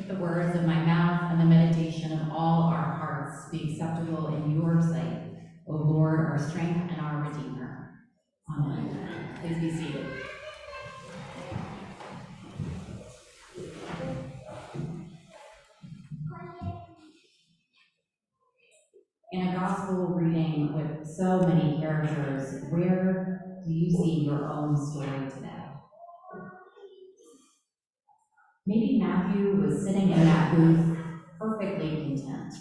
Let the words of my mouth and the meditation of all our hearts be acceptable in your sight, O Lord, our strength and our Redeemer. Amen. Please be seated. In a gospel reading with so many characters, where do you see your own story today? Maybe Matthew was sitting in that booth perfectly content.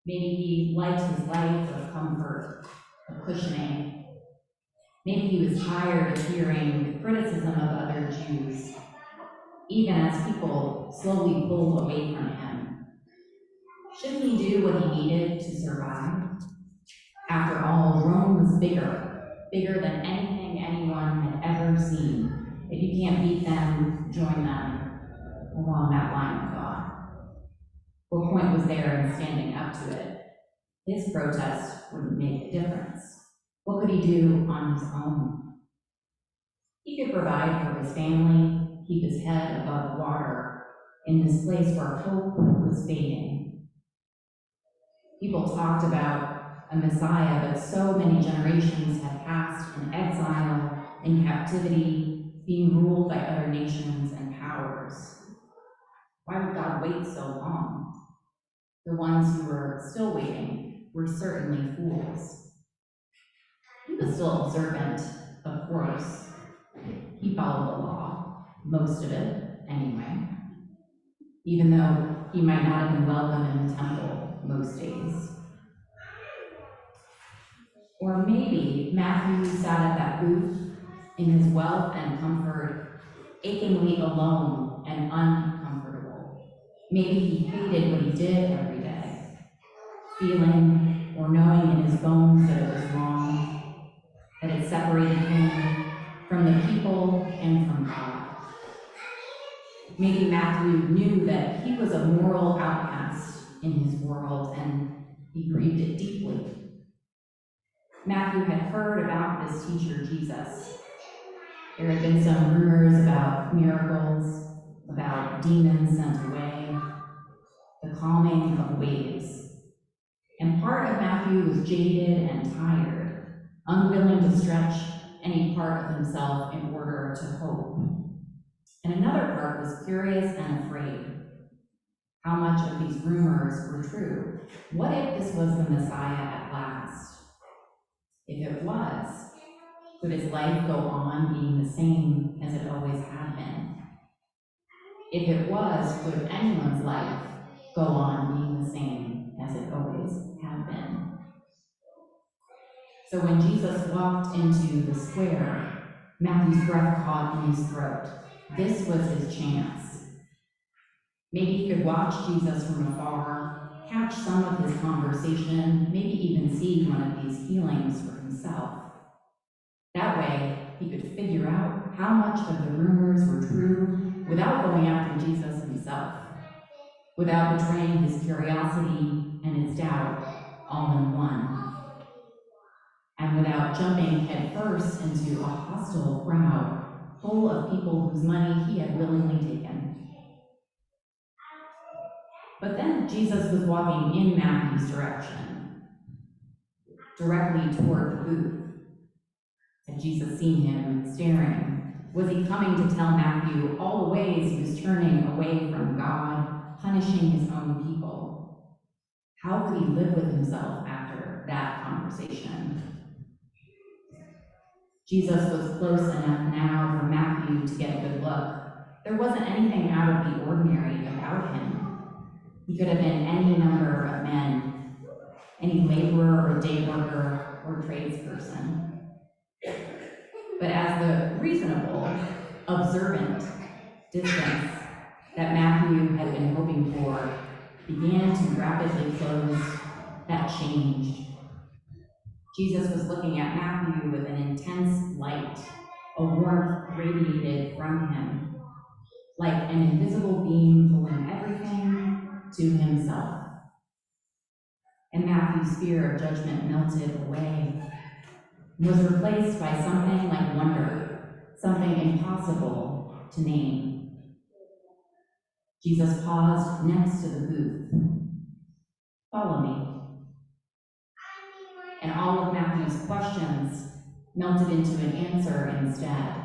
Maybe he liked his life of comfort, of cushioning. Maybe he was tired of hearing the criticism of other Jews, even as people slowly pulled away from him. Shouldn't he do what he needed to survive? After all, Rome was bigger than anything anyone had ever seen. If you can't beat them, join them along that line of thought. What point was there in standing up to it? His protest wouldn't make a difference. What could he do on his own? He could provide for his family, keep his head above water in this place where hope was fading. People talked about a Messiah, but so many generations had passed in exile, in captivity, being ruled by other nations and powers. Why would God wait so long? The ones who were still waiting were certainly fools. He was still observant, of course. He followed the law, most of it anyway, even though he might not have been welcome in the temple most days. Or maybe Matthew sat at that booth in his wealth and comfort, achingly alone and uncomfortable. Maybe he hated what he did every day, feeling or knowing in his bones that it was wrong, that it separated him from the people and from God. Maybe Matthew knew that he was a moral outcast in his world, and he grieved it deeply. Matthew had heard about this teacher, Jesus. There had been some rumors about miracles, about demons sent away, the calming of waves. And part of Matthew was jaded and tired, unwilling to stretch any part of himself in order to hope. And another part was curious and afraid. How much of these rumors were true? What if this was the Messiah at last? If it was, could his life go on being the same as it always had been? If it was, could anyone's life go on being the same as it always had been? So when Jesus walked into the square, Matthew's breath caught in his throat. This was his chance. Maybe he could watch Jesus from afar, catch some of his conversation, maybe even see one of these healings for himself. That way, he could figure out how much of the rumors were true without going after Jesus himself, without betraying his curiosity and his doubt all in one, and without jumping headfirst into a hostile crowd full of people whose money he had willingly taken. But then Jesus was walking in Matthew's direction, directly toward the booth. Had Jesus seen him staring? Was he coming to tell Matthew all the ways he was turning away from God, punishing his own people? How could he live with himself after that conversation? Jesus was close enough now for Matthew to get a good look. There wasn't anything out of the ordinary about him. He could have been any number of men, any laborer or day worker or tradesperson. But as the reasonable, observant distance that Matthew had been hoping for began to rapidly close, that changed. Jesus was looking at Matthew with an intense light, a warmth radiated from him, like an invisible beam pulling everything to himself. And Matthew's fear of judgment melted away, was replaced by something like wonder, something impossible to name. Jesus paused next to the booth. "Follow me." And all of Matthew's questions melted into an answer instead,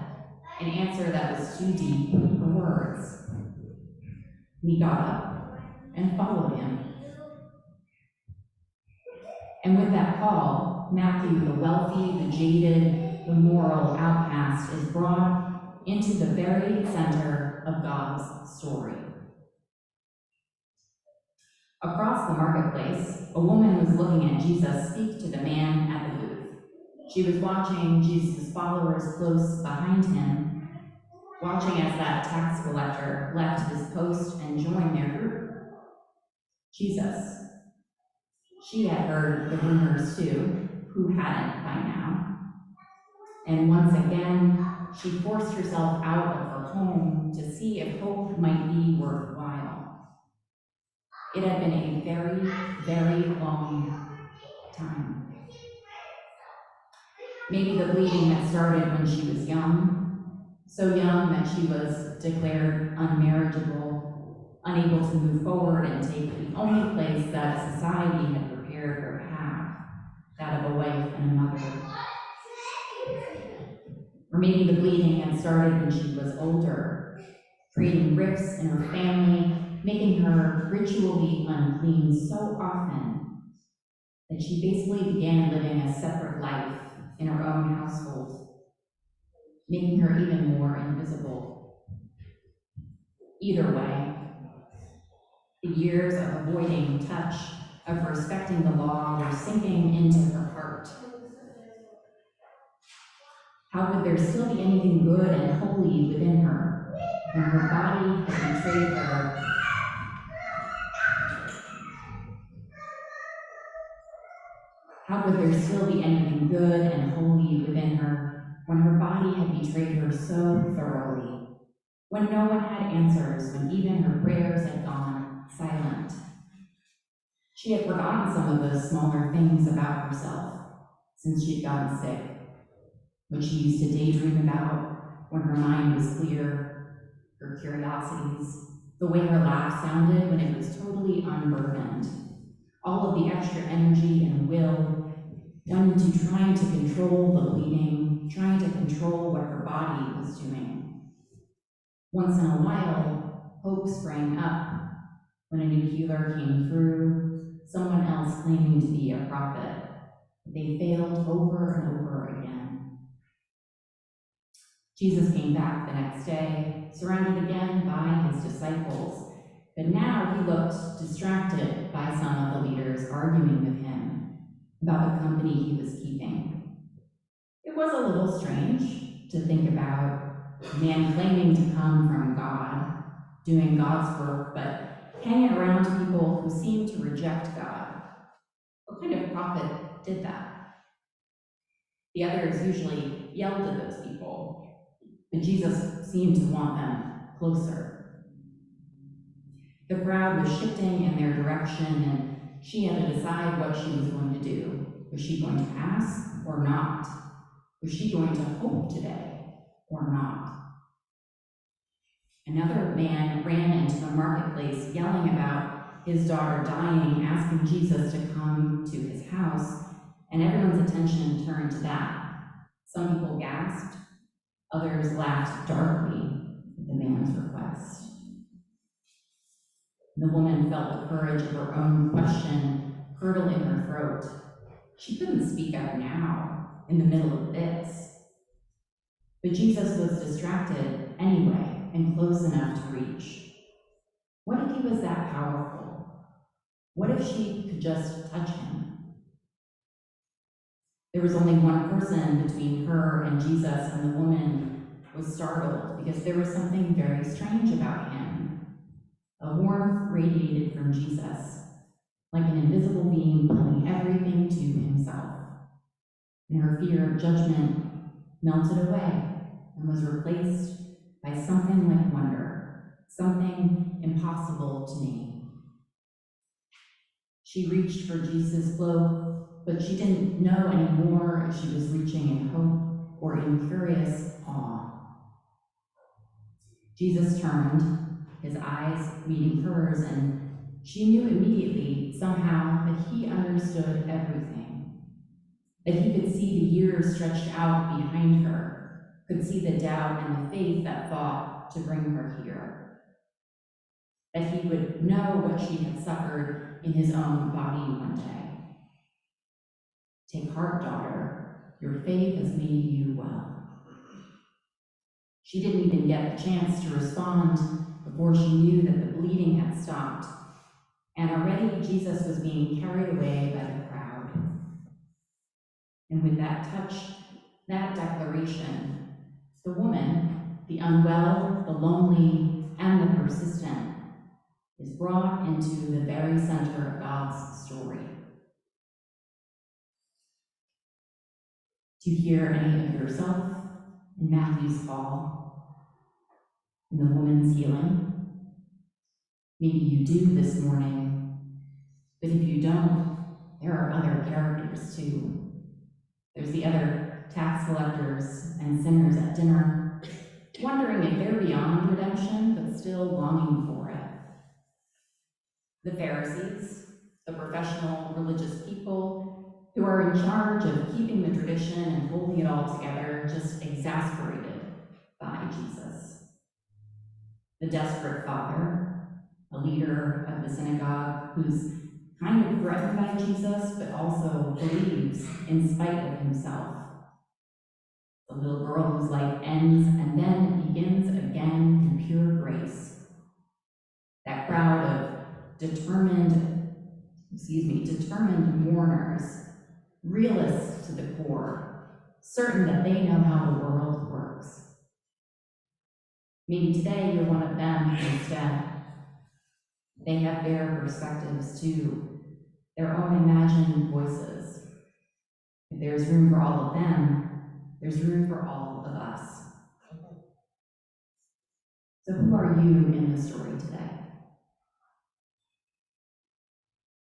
an answer that was too deep for words. And he got up and followed him. And with that call, Matthew, the wealthy, the jaded, the moral outcast, is brought into the very center of God's story. Across the marketplace, a woman was looking at Jesus speak to the man at the booth. She was watching Jesus' followers close behind him, watching as that tax collector left his post and joined their group. Jesus. She had heard the rumors too, who hadn't by now. And once again, she forced herself out of her home to see if hope might be worthwhile. It had been a very, very long time. Maybe the bleeding that started when she was young, so young that she was declared unmarriageable, unable to move forward and take the only place that society had prepared her to have, that of a wife and a mother. Or maybe the bleeding had started when she was older, creating rifts in her family, making her ritually unclean so often that she basically began living a separate life in her own household, making her even more invisible. Either way, the years of avoiding touch, of respecting the law, were sinking into her heart. How could there still be anything good and holy within her when her body had betrayed her? How could there still be anything good and holy within her when her body had betrayed her so thoroughly? When no one had answers, when even her prayers had gone silent? She had forgotten some of the smaller things about herself since she'd gotten sick, what she used to daydream about when her mind was clear, her curiosities, the way her laugh sounded when it was totally unburdened, all of the extra energy and will went into trying to control the bleeding, trying to control what her body was doing. Once in a while, hope sprang up when a new healer came through, someone else claiming to be a prophet. They failed over and over again. Jesus came back the next day, surrounded again by his disciples, but now he looked distracted by some of the leaders arguing with him about the company he was keeping. It was a little strange to think about a man claiming to come from God, doing God's work, but hanging around people who seemed to reject God. What kind of prophet did that? The others usually yelled at those people, but Jesus seemed to want them closer. The crowd was shifting in their direction, and she had to decide what she was going to do. Was she going to ask or not? Was she going to hope today or not? Another man ran into the marketplace yelling about his daughter dying, asking Jesus to come to his house, and everyone's attention turned to that. Some people gasped, others laughed darkly at the man's request. The woman felt the courage of her own question curdle in her throat. She couldn't speak up now, in the middle of this. But Jesus was distracted anyway, and close enough to reach. What if he was that powerful? What if she could just touch him? There was only one person between her and Jesus, and the woman was startled because there was something very strange about him. A warmth radiated from Jesus, like an invisible beam pulling everything to himself. And her fear of judgment melted away and was replaced by something like wonder, something impossible to name. She reached for Jesus' cloak, but she didn't know anymore if she was reaching in hope or in curious awe. Jesus turned, his eyes meeting hers, and she knew immediately, somehow, that he understood everything, that he could see the years stretched out behind her, could see the doubt and the faith that fought to bring her here, that he would know what she had suffered in his own body one day. Take heart, daughter, your faith has made you well. She didn't even get the chance to respond before she knew that the bleeding had stopped, and already Jesus was being carried away by the crowd. And with that touch, that declaration, the woman, the unwell, the lonely, and the persistent, is brought into the very center of God's story. Do you hear any of yourself in Matthew's call, in the woman's healing? Maybe you do this morning, but if you don't, there are other characters too. There's the other tax collectors and sinners at dinner, wondering if they're beyond redemption, but still longing for it. The Pharisees, the professional religious people who are in charge of keeping the tradition and holding it all together, just exasperated by Jesus. The desperate father, a leader of the synagogue who's kind of threatened by Jesus, but also believes in spite of himself. The little girl whose life ends and then begins again in pure grace. That crowd of determined mourners, realists to the core, certain that they know how the world works. Maybe today you're one of them instead. They have their perspectives too, their own imagined voices. If there's room for all of them, there's room for all of us. So who are you in the story today?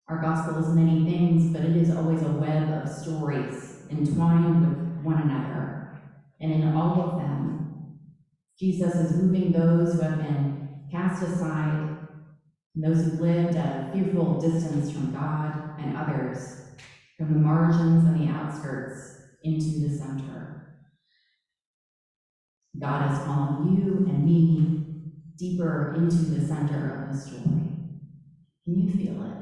Our gospel is many things, but it is always a web of stories entwined with one another. And in all of them, Jesus is moving those who have been cast aside, and those who lived at a fearful distance from God, and others from the margins and the outskirts into the center. God is calling you and me deeper into the center of the story. Can you feel it?